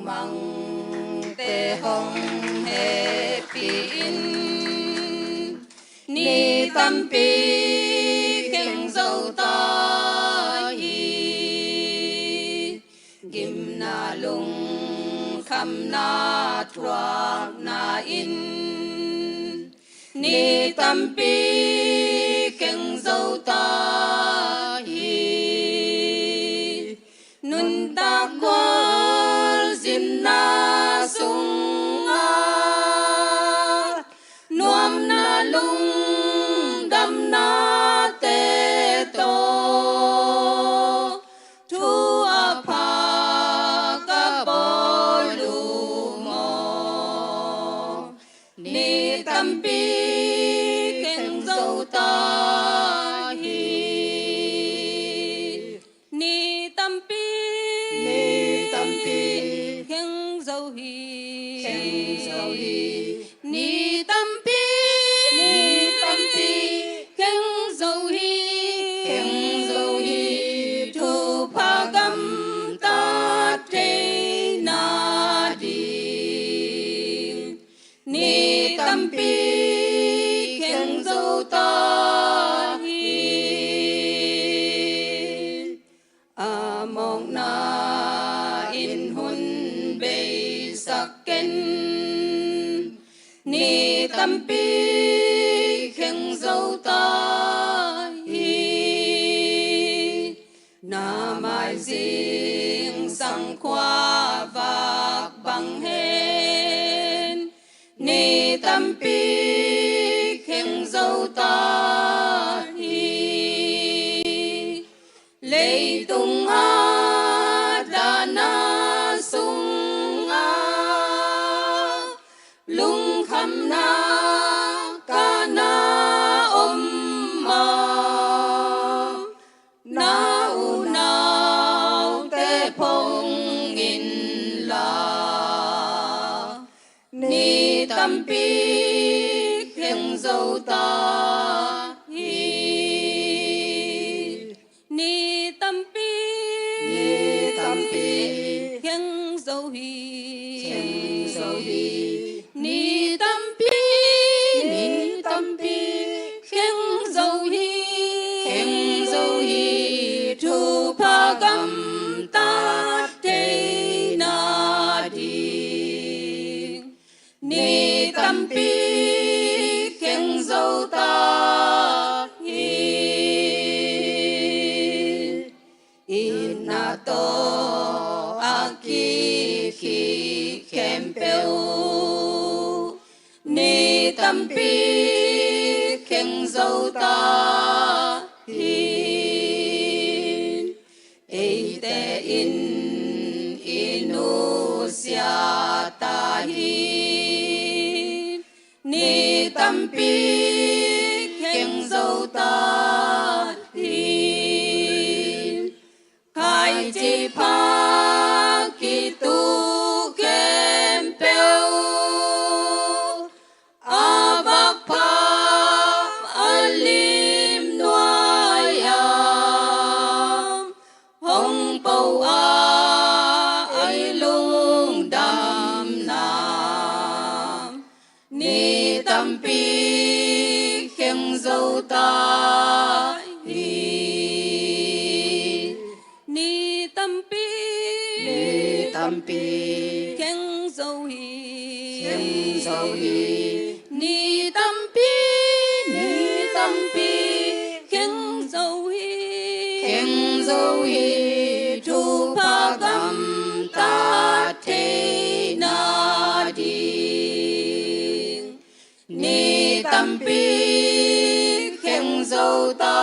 mang te hong happy in ni tâm pi khen dâu ta hi kim na lung kham na thuak na in ni tâm pi khen dâu ta hi nun ta qua zim na sung a nuam na lung đam na te to thu a pa ka bo lu mo ni tâm pi khen dâu ta hi ni tâm pi khen dâu hi ni tâm pi khen dâu hi thu pa gam ta tre na di ni tâm pi khen dâu ta hi a mong na in hun be saken ni tâm pi khen dâu ta hi na mai riêng sang khoa vạc bằng hen ni tâm pi khen dâu ta hi lệ tung a đà na sung a lung kham na ca na ma na u nao te phong in la ni tâm pi khen dâu ta hi ni tâm pi khen dâu hi ni tâm pi khen dâu hi thu pa gam ta te na di ni tâm pi khen dâu ta hi ina to a ki khi khem peu ni tâm pi khen dâu ta hi e te in inu sia ta hi ni tâm pi khen dâu ta hi khai chi pa ki tu khem peu a vak pa alim noayam hong pau a ai lung đam nam ni tâm pi khen dâu ta hi ni tâm pi khen dâu hi ni tâm pi khen dâu hi thu pa gam ta te na di ni tâm pi khen dâu ta